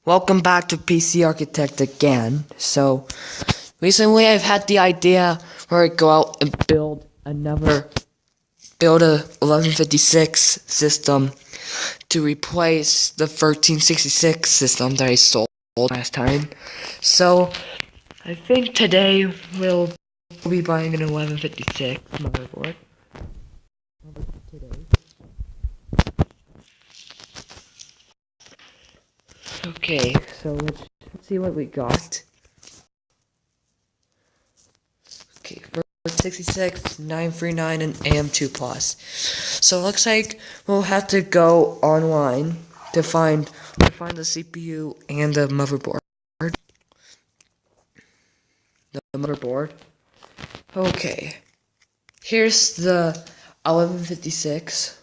Welcome back to PC Architect again. So, recently I've had the idea where I go out and build a 1156 system to replace the 1366 system that I sold last time. So, I think today we'll be buying an 1156 motherboard. Okay, so let's see what we got. Okay, 66, 939, and AM2 Plus. So it looks like we'll have to go online to find the CPU and the motherboard. Okay, here's the 1156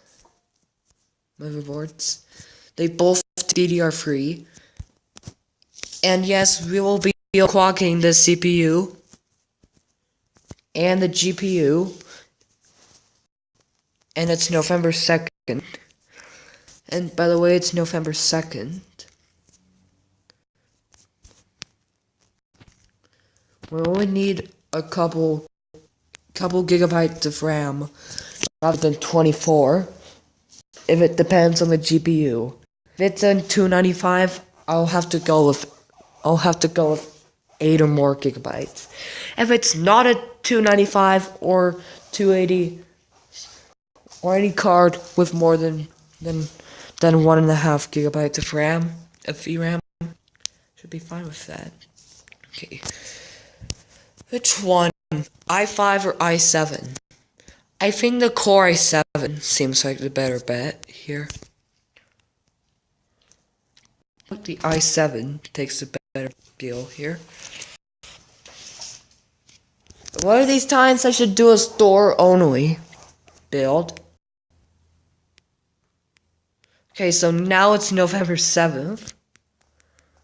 motherboards. They both DDR3. And yes, we will be clocking the CPU and the GPU. And it's November 2nd. And by the way, it's November 2nd. We only need a couple gigabytes of RAM rather than 24 if it depends on the GPU. If it's in 295, I'll have to go with 8 or more gigabytes. If it's not a 295 or 280 or any card with more than 1.5 gigabytes of RAM, of VRAM, should be fine with that. Okay. Which one? i5 or i7? I think the Core i7 seems like the better bet here. The i7 takes a better deal here. One of these times I should do a store only build. Okay, so now it's November 7th.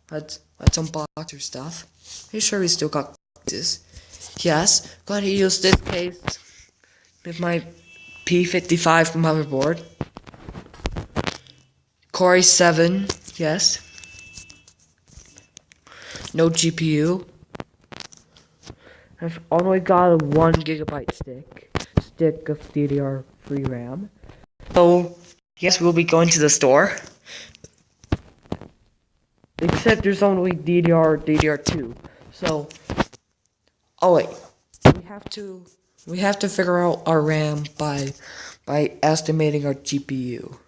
Let's unbox your stuff. Are you sure we still got this? Yes, going to use this case with my P55 motherboard. Core i7, yes. No GPU. I've only got a 1 gigabyte stick of DDR3 RAM. So, yes, we'll be going to the store. Except there's only DDR2. So, oh wait, we have to figure out our RAM by estimating our GPU.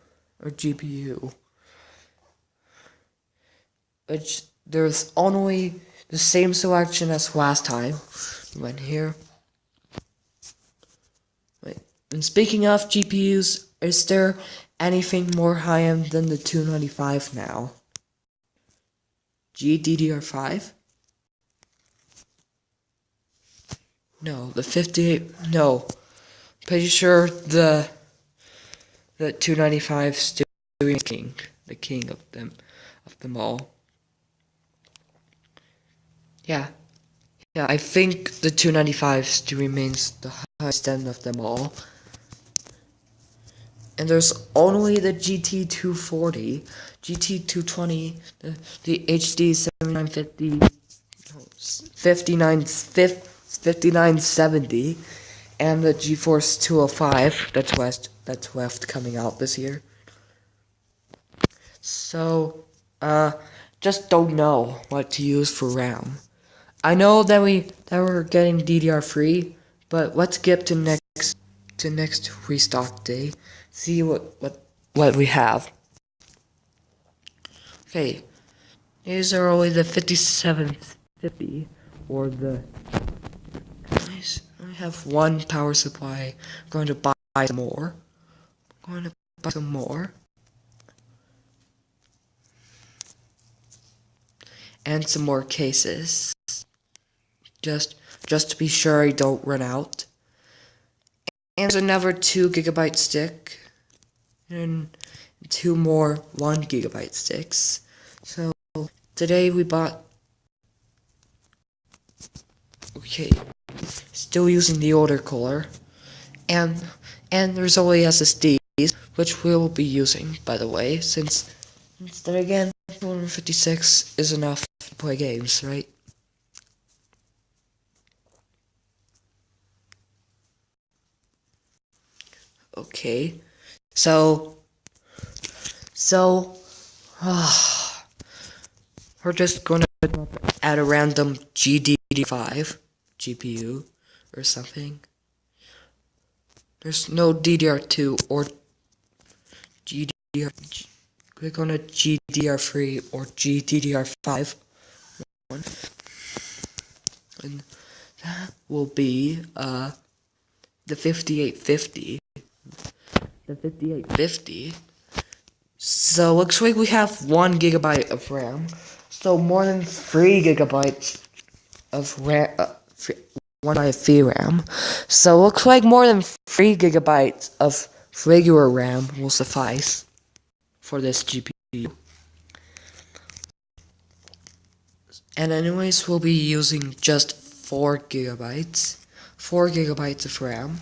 Which there's only the same selection as last time. We went here. Wait, and speaking of GPUs, is there anything more high-end than the 295 now? GDDR5? No, the 58. No, pretty sure the 295 still the king of them all. Yeah, I think the 295 still remains the highest end of them all. And there's only the GT240, GT220, the HD 7950, 5970, and the GeForce 205 that's left coming out this year. So, just don't know what to use for RAM. I know that we're getting DDR3, but let's skip to next restock day. See what we have. Okay, these are only the 5750 or the. Nice. I have one power supply. I'm going to buy some more. And some more cases. Just to be sure I don't run out. And there's another 2 gigabyte stick. And 2 more 1 gigabyte sticks. So today we bought. Okay. Still using the older cooler. And there's only SSDs, which we'll be using, by the way, since Then again, 256 is enough to play games, right? Okay, so we're just gonna add a random GDDR5 GPU or something. There's no DDR2 or GDDR. Click on a GDDR3 or GDDR5 one, and that will be the 5850. The 5850. So looks like we have 1 gigabyte of RAM. So more than 3 gigabytes of RAM. 1 by VRAM. So looks like more than 3 gigabytes of regular RAM will suffice for this GPU. And anyways, we'll be using just 4 gigabytes. 4 gigabytes of RAM.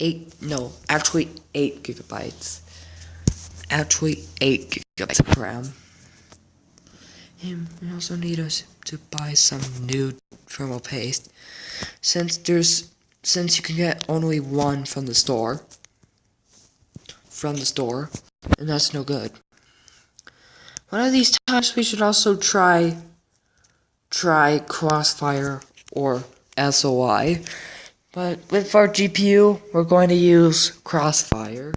8 gigabytes. Actually 8 gigabytes of RAM. And we also need to buy some new thermal paste. Since you can get only one from the store. And that's no good. One of these times we should also try Crossfire or SOI. But with our GPU, we're going to use Crossfire,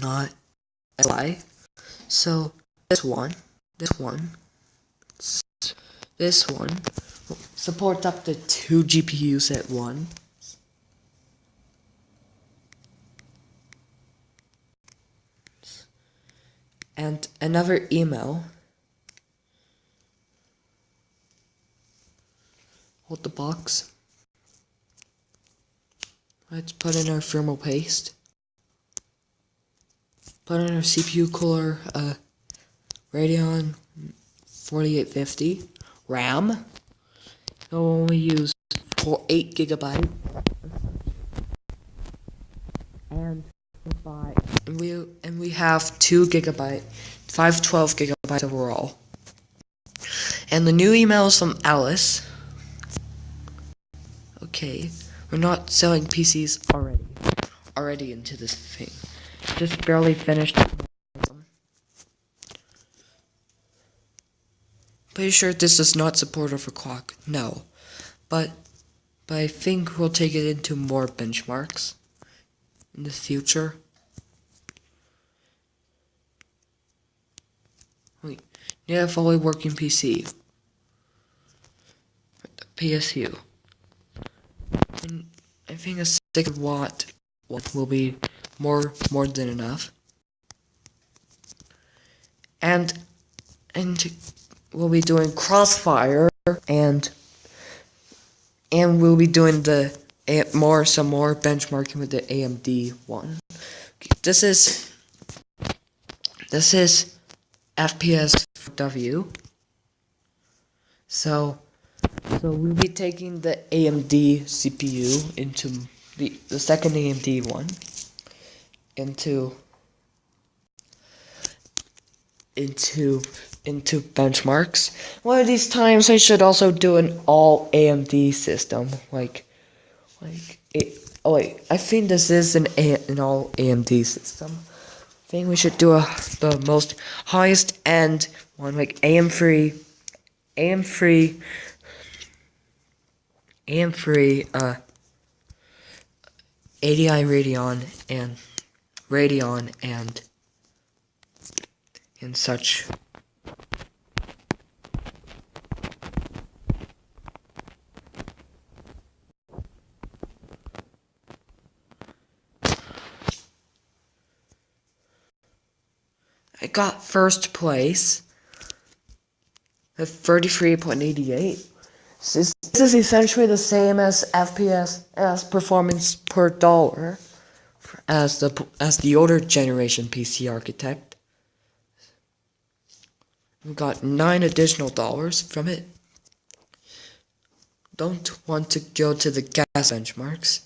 not SOI. So this one supports up to 2 GPUs at once. And another email. Hold the box. Let's put in our thermal paste. Put in our CPU cooler, Radeon 4850 RAM. We'll only use 8 gigabytes. And we have 2 gigabyte, 512 gigabytes overall. And the new email is from Alice. Okay, we're not selling PCs already into this thing. Just barely finished. Pretty sure this does not support overclock. No, but I think we'll take it into more benchmarks in the future. Wait, need a fully working PC. PSU. And I think a 6 watt will be more than enough. And we'll be doing Crossfire and we'll be doing some more benchmarking with the AMD one. This is FPSW. So we'll be taking the AMD CPU into the second AMD one into benchmarks. One of these times I should also do an all AMD system, I think this is an all AMD system. I think we should do the most highest end one, like AM3 ADI Radeon and such. I got first place at 33.88. This is essentially the same as FPS as performance per dollar as the older generation PC architect. We got $9 additional from it. Don't want to go to the gas benchmarks.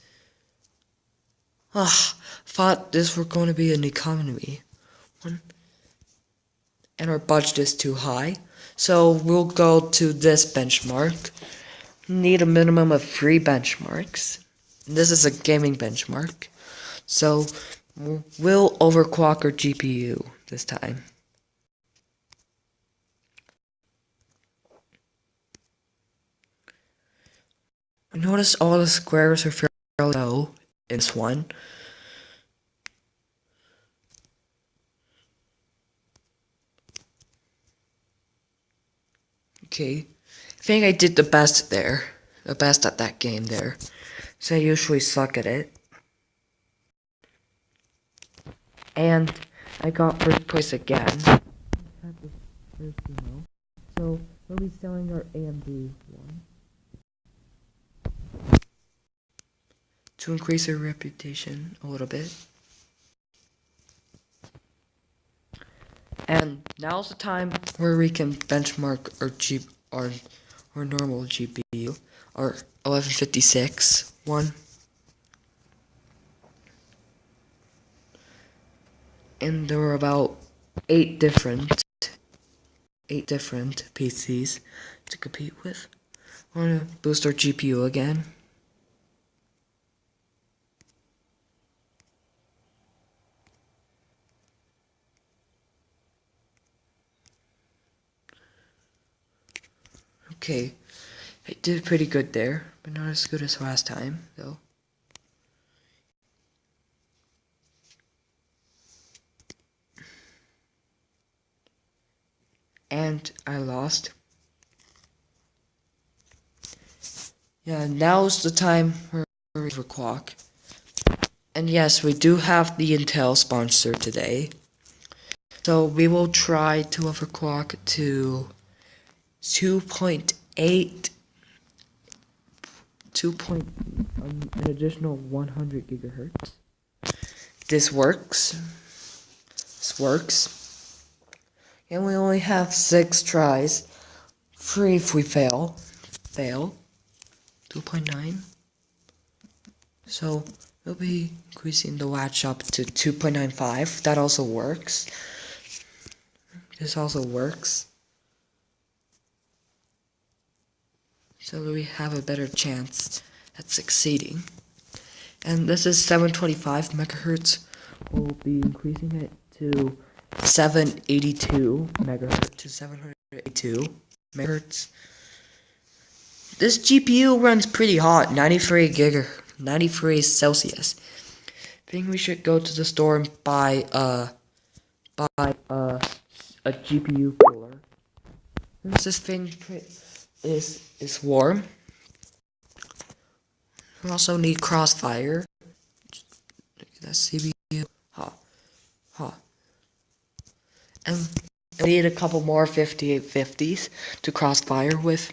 Thought this were going to be an economy one. and our budget is too high. So we'll go to this benchmark. Need a minimum of 3 benchmarks. This is a gaming benchmark. So we'll overclock our GPU this time. Notice all the squares are fairly low in this one. Okay, I think I did the best there. The best at that game there. So I usually suck at it. And I got first place again. So we'll be selling our AMD one to increase our reputation a little bit. And now's the time where we can benchmark our normal GPU, our 1156 one. And there were about 8 different PCs to compete with. We're gonna boost our GPU again. Okay, I did pretty good there, but not as good as last time, though. And I lost. Yeah, now's the time for overclock. And yes, we do have the Intel sponsor today. So we will try to overclock to 2.8, an additional 100 gigahertz. This works. And we only have 6 tries. 3 if we fail. 2.9. So we'll be increasing the latch up to 2.95. That also works. This also works. So we have a better chance at succeeding. And this is 725 megahertz. We'll be increasing it to 782 megahertz to 782 megahertz. This GPU runs pretty hot, 93 Celsius. I think we should go to the store and buy a GPU cooler. Since this thing is warm. We also need crossfire. That's CPU. And we need a couple more 5850s to crossfire with.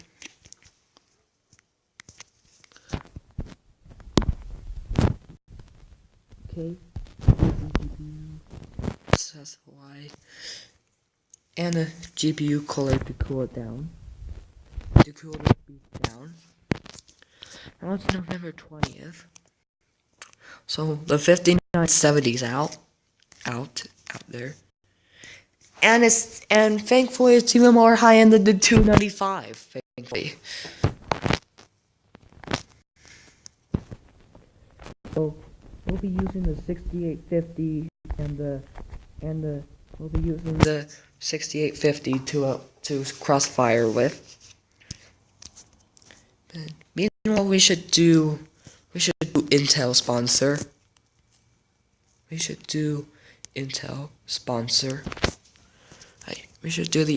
Okay. SSY. And a GPU cooler to cool it down. Now it's November 20th. So the 5970's out there. And thankfully it's even more high end than the 295, thankfully. So we'll be using the 6850 we'll be using the 6850 to crossfire with. But meanwhile, we should do Intel sponsor. We should do the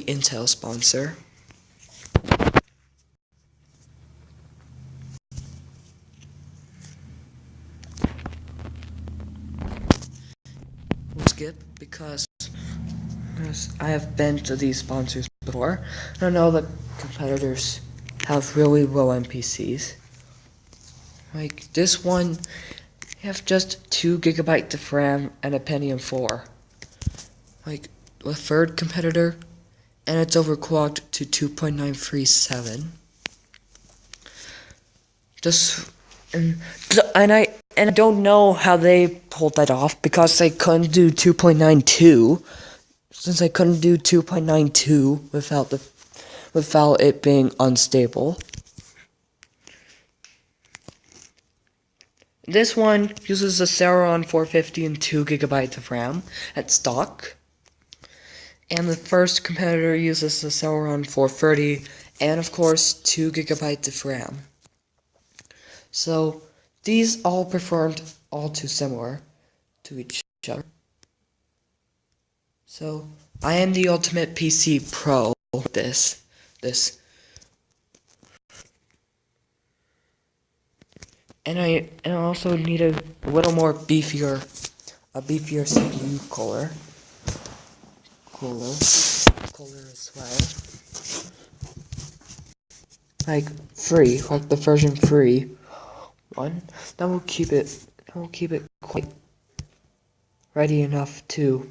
Intel sponsor. We'll skip because I have been to these sponsors before. I know that competitors have really low NPCs. Like this one, you have just 2 gigabytes of RAM and a Pentium 4. Like the third competitor, and it's overclocked to 2.937. And I don't know how they pulled that off because they couldn't do 2.92 since I couldn't do 2.92 without it being unstable. This one uses a Celeron 450 and 2 gigabytes of RAM at stock. And the first competitor uses the Celeron 430 and of course 2 gigabytes of RAM. So these all performed all too similar to each other. So I am the ultimate PC pro with this. And I also need a little more beefier CPU cooler as well. Like the version 3 one. That will keep it quite ready enough to.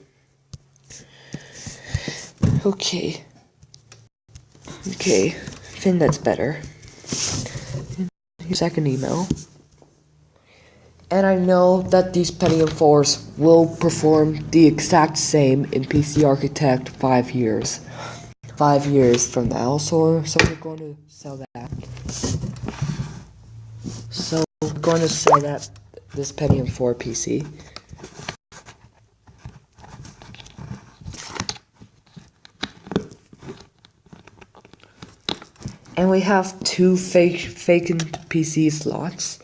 Okay, I think that's better. Second email. And I know that these Pentium 4s will perform the exact same in PC Architect 5 years. 5 years from now, so we're going to sell that. So we're going to sell this Pentium 4 PC. And we have 2 vacant PC slots,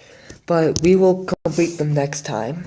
but we will complete them next time.